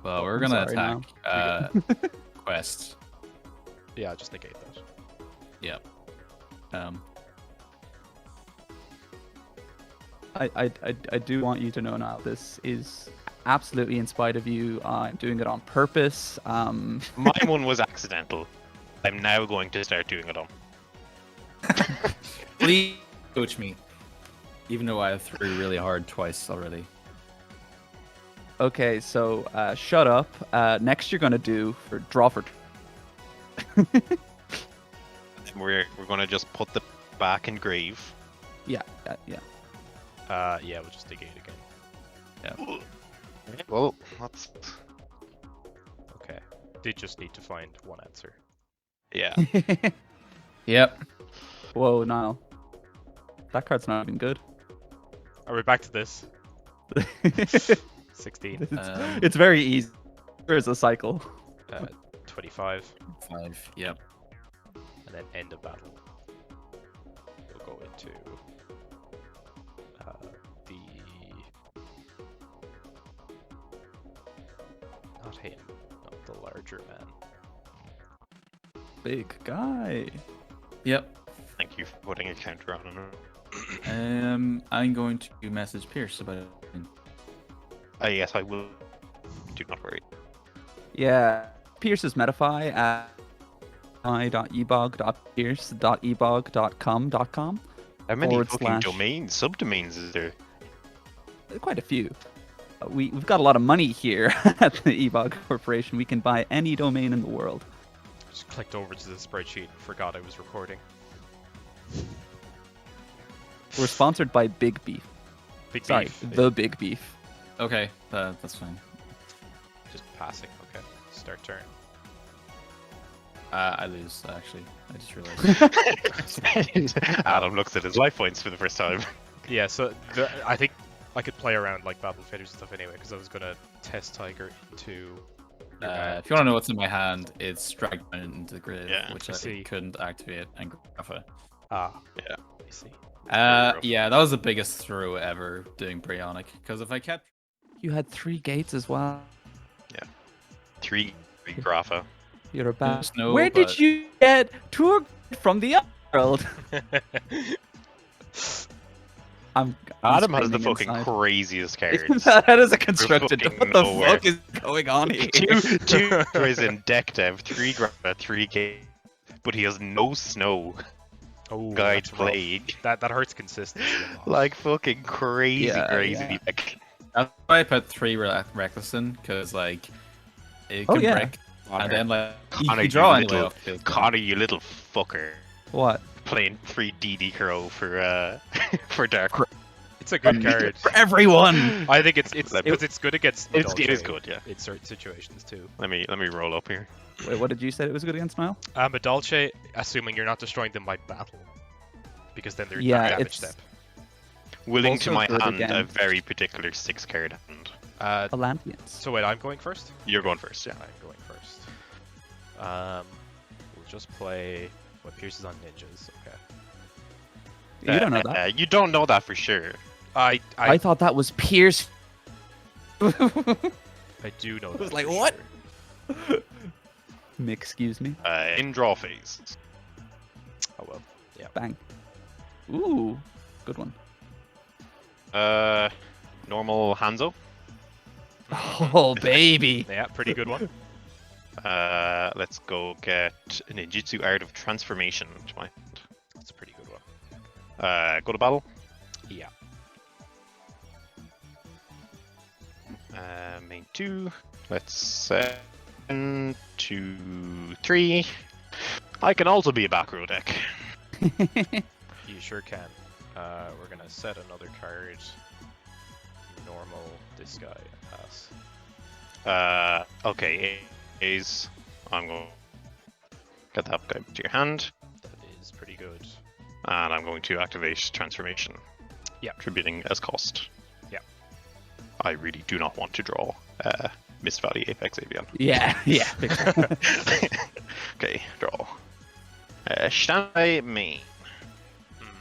Well, we're I'm gonna sorry attack quest. Yeah, just negate that. Yep. I do want you to know now, this is absolutely in spite of you. I'm doing it on purpose. Mine one was accidental. I'm now going to start doing it on. Please coach me. Even though I threw really hard twice already. Okay, so shut up. Next you're gonna do for draw for. We're gonna just put the back in grave. Yeah. Yeah, we'll just negate again. Well, that's Okay. They just need to find one answer. yeah. Yep. Whoa, Niall. That card's not even good. Are we back to this? 16. It's very easy. There's a cycle. 25, 5. Yep. and then end of battle. We'll go into the not him, not the larger man. Big guy. Yep. Thank you for putting a counter on it. I'm going to message Pierce about it. Yes, I will. Do not worry. Yeah. Pierce's Metafy at i.ebog.pierce.ebog.com.com. How many / fucking domains, subdomains is there? Quite a few. We've got a lot of money here at the Ebog Corporation. We can buy any domain in the world. Just clicked over to the spreadsheet and forgot I was recording. We're sponsored by Big Beef. Big beef. The Big Beef. Okay, that's fine. Just passing. Okay. Start turn. I lose, actually. I just realized. Adam looks at his life points for the first time. Yeah. So I think I could play around like Babel Faders and stuff anyway, because I was gonna test Tiger into. If you want to know what's in my hand, it's dragged into the grid, Yeah, which I I see. couldn't activate and grapha. Ah. Yeah. I see. Yeah, that was the biggest throw ever doing Bryonic, because if I kept You had 3 gates as well. 3 grapha. You're a bad. No, Where did but- you get tour from the world? I'm Adam has the screaming fucking inside. craziest cards. That is a constructed. fucking What the nowhere. fuck is going on here? two is in deck dev, 3 grapha, 3 game, but he has no snow. Oh, Guide that's rough. plague. That hurts consistency a lot. Like fucking crazy, Yeah, crazy yeah. deck. that's why I put 3 reckless in, because like it Oh, can yeah. break, and then like Connor, you draw you anyway little- off the field. Connor, you little fucker. What? Playing 3 DD Crow for for Dark. It's a good card. For everyone. I think it's Let me- because it's good against. It Dolce is good, yeah. in certain situations too. Let me roll up here. Wait, what did you say it was good against, Niall? Dolce, assuming you're not destroying them by battle, because then they're Yeah, damage it's- step. Willing to Also my good hand a against- very particular 6 card hand. Atlanteans. So wait, I'm going first. You're going first, yeah. I'm going first. We'll just play what Pierce is on ninjas. Okay. You don't know that. You don't know that for sure. I I thought that was Pierce. I do know. I was that like, for what? sure. Excuse me. In draw phase. Oh well. Yeah. Bang. Ooh, good one. Normal Hanzo. Oh, baby. Yeah, pretty good one. Let's go get Ninjutsu Art of Transformation to my hand. That's a pretty good one. Go to battle. Yeah. Main 2. Let's 1, 2, 3. I can also be a back row deck. You sure can. We're gonna set another card. Normal. This guy. Pass. Okay. Is I'm going to get that guy to your hand, That is pretty good. and I'm going to activate Transformation. Yeah. Contributing as cost. Yeah. I really do not want to draw Mist Valley Apex Avian. Yeah, yeah. Okay, draw. Standby main.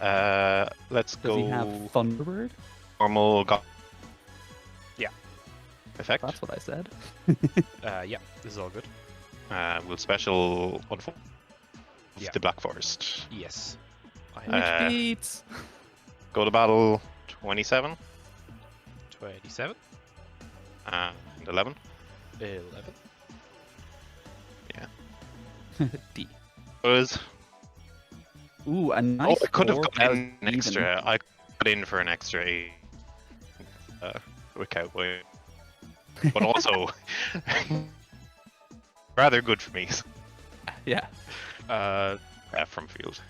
Let's Does go he have Thunderbird? normal Yeah. effect. That's what I said. Yeah. This is all good. We'll special unfold Yeah. the Black Forest. Yes. I Which have beats? Go to battle 27 27. and 11. 11. D. Was Ooh, a nice. I could have got 4,000 in even. extra. I got in for an extra 8 with Cowboy, but also rather good for me Yeah. from field.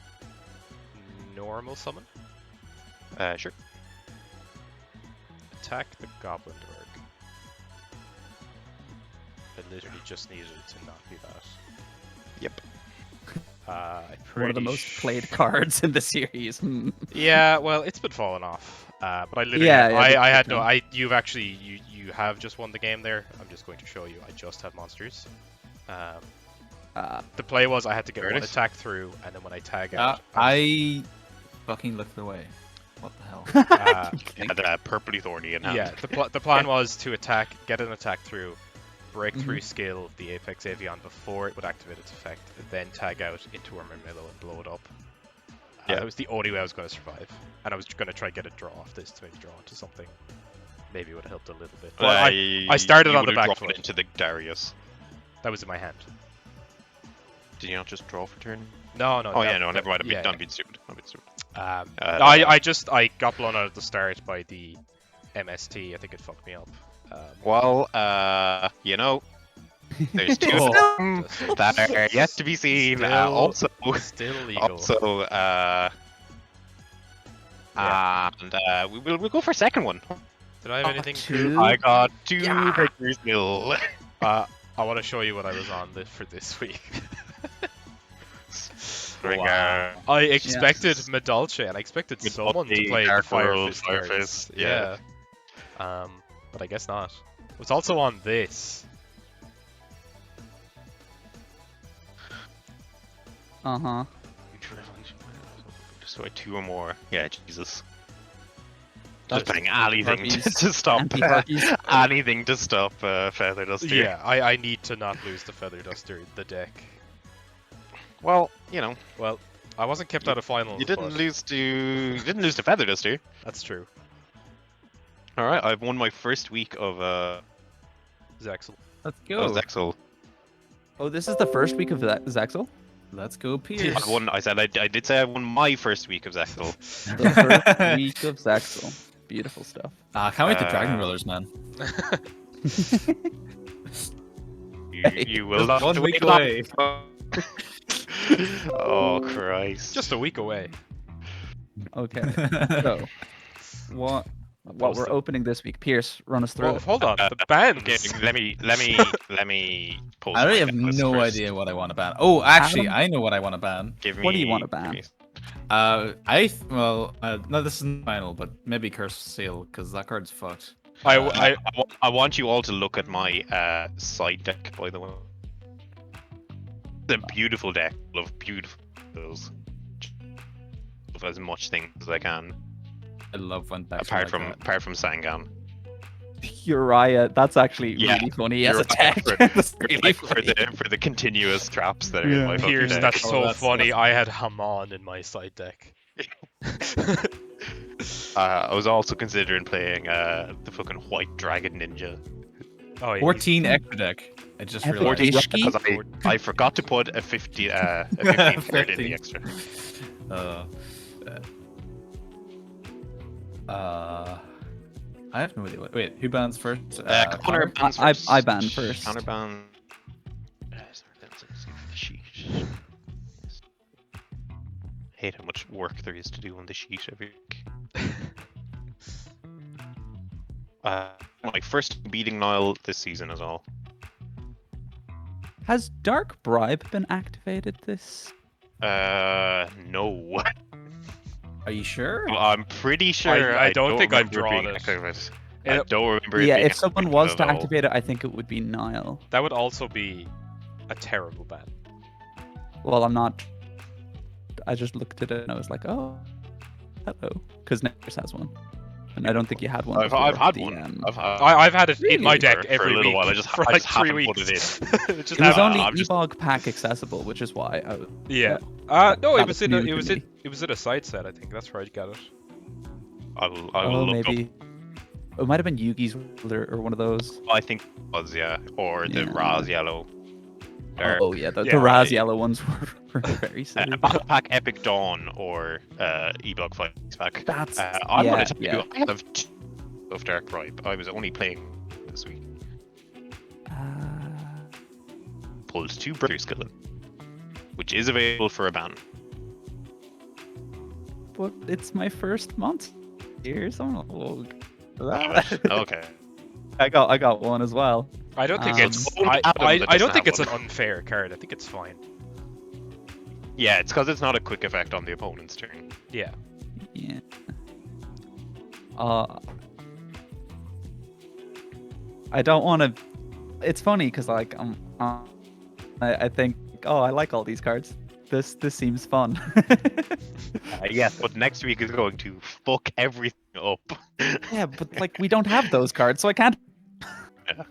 Normal summon. Sure. Attack the Goblin Dwarg. I literally just needed it to not be that. Yep. One of the most played cards in the series. Hmm. Yeah, well, it's been falling off. But I literally, Yeah, yeah, I that's had good no. to know. You've actually, you have just won the game there. I'm just going to show you. I just have monsters. The play was I had to get one Curtis? attack through, and then when I tag out, I fucking looked away. What the hell? Had purpley thorny in hand. yeah, the plan was to attack, get an attack through, break Mhm. through skill the Apex Avion before it would activate its effect, and then tag out into Armadillo and blow it up. Yeah. That was the only way I was going to survive, and I was going to try and get a draw off this to maybe draw into something. Maybe it would have helped a little bit. Well, I started you on the would've back dropped foot. it into the Darius. That was in my hand. Did you not just draw for turn? No. Oh yeah, no, never mind. Yeah, I'm being stupid. I'm being stupid. no, I got blown out at the start by the MST. I think it fucked me up. Well, you know, there's two of them that are yet to be seen. Still- Also, Still legal. also, and we'll go for a second one. Did I have anything? two? I got two Yeah. victories nil. I want to show you what I was on for this week. Wow. I expected Medalce, and I expected someone to Medalce, play the Dark World, Firefist. Firefist, Yeah. But I guess not. It was also on this. Uh-huh. So two or more. Yeah, Jesus. That's Just playing anything Harpies. to stop. Anti-Harpies. Anything to stop Feather Duster. Yeah, I need to not lose the Feather Duster, the deck. Well, you know, Well, I wasn't kept out of finals. you didn't but lose to Feather Duster. That's true. All right, I've won my first week of Zexel. Let's go. Zexal. Oh, this is the first week of Zexal? Let's go, Pierce. I won. I did say I won my first week of Zexal. The first week of Zexal. Beautiful stuff. Can't wait to Dragon Rollers, man. You will Just not 1 week wait long. away. Oh Christ! Just a week away. Okay. So, what we're opening this week? Pierce, run us through Well, it. hold on, the bands. Okay, let me post. I really my have ban list no first. idea what I want to ban. Oh, actually, Adam? I know what I want to ban. Give me. What do you wanna give ban? me- No, this isn't final, but maybe Curse Seal, because that card's fucked. I I want you all to look at my side deck, by the way. It's a beautiful deck full of beautiful bills. Of as much things as I can, I love when decks are apart like from Sangan. Uriah, that's actually Yeah, really funny as a Uriah tech. for- That's really Like for funny. the continuous traps that are in my fucking Pierce, deck. that's Oh, so that's- funny. that's- I had Hamon in my side deck. I was also considering playing the fucking White Dragon Ninja. Oh, yeah. 14 extra deck. I just Epic realized. 14 Ishki? because I forgot to put a 50 a 15 card in the 15. extra. I have no idea. Wait, who bans first? Connor bans I first. ban first. Connor ban. Let's see the sheet. Hate how much work there is to do on the sheet every week. My first beating Nile this season is all. Has Dark Bribe been activated this? No. Are you sure? I'm pretty sure. I don't think I've remember drawn being it. activated. I It- don't remember. It Yeah, being if someone activated was at to all. activate it, I think it would be Nile. That would also be a terrible ban. Well, I'm not. I just looked at it and I was like, oh, hello. Because Nexus has one. And I don't think you had one. I've before had the, one. I've had. I've had it in my Really? deck For a every little week while, I just for I like just 3 haven't weeks. put it in. It just It was happened. only I'm just- Ebog pack accessible, which is why I. Yeah. that- No, that it was was in new it to was me. in it was in a side set. I think that's where I got it. I will Oh, look maybe. It might have been Yugi's or one of those. up. I think it was, yeah, or the Yeah. Raz Yellow. Dark. Oh yeah, the Yeah, Raz right. yellow ones were very silly. Battle Pack Epic Dawn or Ebog Fights Pack. That's I'm yeah, gonna tell yeah. you, I have 2 of Dark Bribe. I was only playing this week. Pulled 2 Brother Skillet, which is available for a ban. But it's my first month here, so Okay. I got one as well. I don't think it's Only Adam that I doesn't don't think have it's an one. unfair card. I think it's fine. Yeah, it's because it's not a quick effect on the opponent's turn. Yeah. Yeah. I don't want to. It's funny because like I think oh, I like all these cards. This seems fun. Yes, but next week is going to fuck everything up. Yeah, but like we don't have those cards, so I can't. Yeah.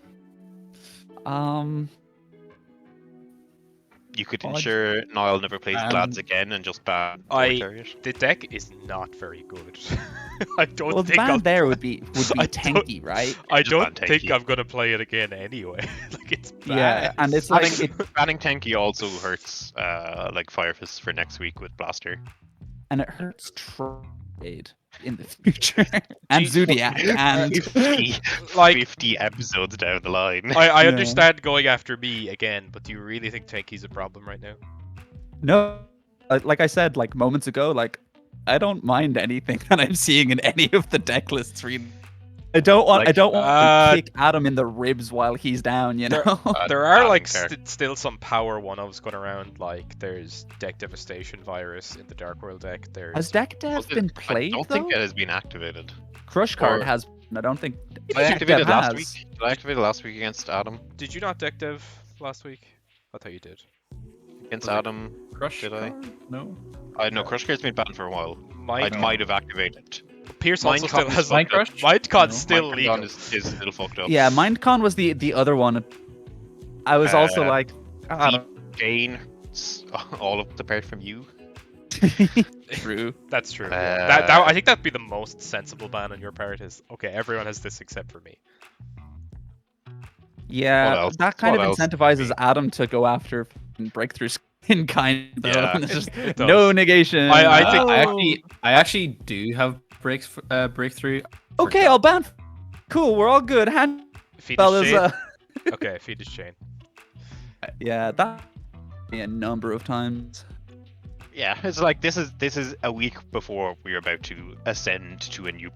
You could Odd. ensure Niall never plays Glads again and just ban Proletariat. The deck is not very good. I don't Well, the think ban there would be I don't- tanky, right? I Just don't ban think Tanky. I'm gonna play it again anyway. Like it's bad. Yeah, and it's Banning, like banning Tanky also hurts like Fire Fist for next week with Blaster. and it hurts trade in the future and Gee, Zodiac and 50, Like 50 episodes down the line. I Yeah. understand going after me again, but do you really think Tanky's a problem right now? no, like I said like moments ago, like I don't mind anything that I'm seeing in any of the deck lists. Really, I don't want Like, to kick Adam in the ribs while he's down. You There- know. There are I like don't care. still some power one-ofs going around. Like there's Deck Devastation Virus in the Dark World deck. There's Has deck dev been I played don't though? think it has been activated. Crush card or- has. I don't think. I Deck activated dev last has. week. Did I activate it last week against Adam? Did you not deck dev last week? I thought you did. Against Was it Adam? Crush Did I? card? No. No, Crush Card's been banned for a while. I Mind might have activated. Pierce Mind also still Con has is Mind fucked up. Crush? Mindcon's No. still Mind legal. Con is still fucked up. Yeah, Mindcon was the other one. I was also Uh, like, I don't Jane, all of the apart from you. True. That's true. Uh, That I think that'd be the most sensible ban on your part. Is okay. Everyone has this except for me. Yeah, else? that kind What of else? incentivizes Adam to go after breakthrough skin kind. Though. Yeah, It's just it does. no negation. I think- I actually do have breakthrough. Okay, I'll ban. Cool, we're all good. Hand Fetus fellas. chain. Okay, fetus chain. Yeah, that a number of times. Yeah, it's like this is a week before we're about to ascend to a new.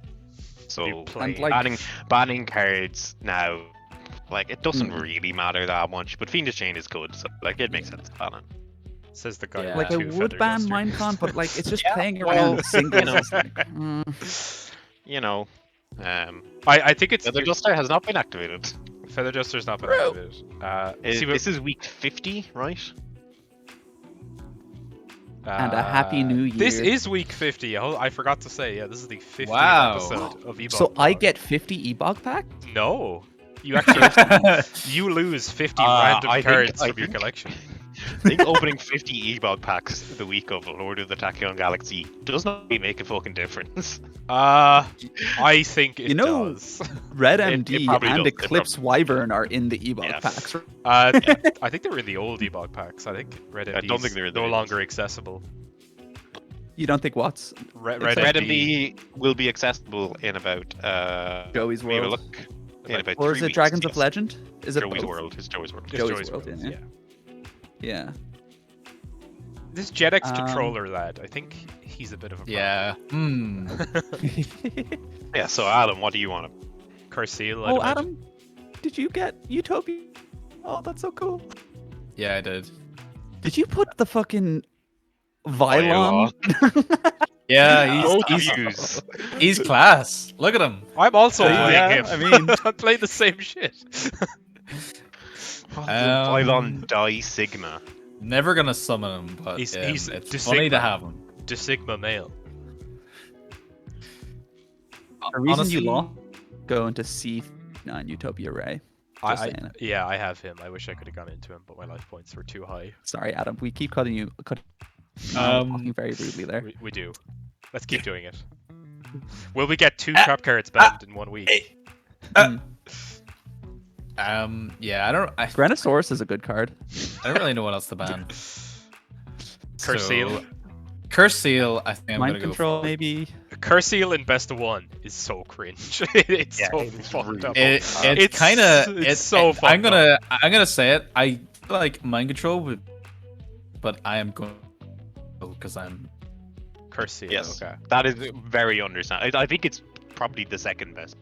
So New plane. like- banning cards now, like it doesn't Mm. really matter that much. But Fiendish Chain is good, so like it makes sense to ban it. Says the guy. Yeah. with Like I two would feather ban duster. Mindcon, but like it's just Yeah, playing well, around singles. you know. It's like, You know, I think it's the Duster has not been activated. feather duster's not been Bro. activated. See what- This is week 50, right? And a happy new This year. is week 50. I forgot to say. Yeah, this is the 50th Wow. episode of Ebog. so I Pod. get 50 Ebog pack. No. You actually you lose 50 random I think- cards I from your think- collection. I think opening 50 Ebog packs the week of Lord of the Tachyon Galaxy does not really make a fucking difference. I think it You know- does. Red It MD probably and does, it Eclipse Wyvern are in the Ebog Yeah. packs. I think they were in the old Ebog packs. I think Red MD I don't think they're in the no new longer accessible. You don't think what's Red Red MD. MD will be accessible in about Joey's let me have a World? look. In about Or 3 is it weeks, Dragons of yes. Legend? Is it Joey's both? World. It's Joey's World. It's Joey's World, yeah. Yeah. This JetX Um, controller lad, I think he's a bit of a problem. Yeah. Hmm. Yeah, so Adam, what do you want? Curseal, Oh, Adam, did you get Utopia? Oh, that's so cool. Yeah, I did. Did you put the fucking Vylon? Yeah, Both he's views. he's class. Look at him. I'm also Yeah, playing him. I mean- I'm playing the same shit. Pylon Die Sigma. Never gonna summon him, but He's it's De funny to Sigma. have him. De Sigma male. The reason Honestly, you lost going to C9 Utopia Ray. Just saying it. Yeah, I have him. I wish I could have gone into him, but my life points were too high. Sorry, Adam. We keep cutting you. Um, Talking very rudely there. We do. Let's keep doing it. Will we get 2 trap cards banned in 1 week? Mm. yeah, I Granosaurus is a good card. don't really know what else to ban. Curseal. So, Curseal, I think I'm Mind gonna control, go for. maybe. Curseal in best of 1 is so cringe. It's Yeah, so it's fucked really up. It's It's- kind of it's so fucked I'm gonna say it. I like mind control, but I am going because I'm Curseal. Yes. Okay. That is very understandable. I think it's probably the second best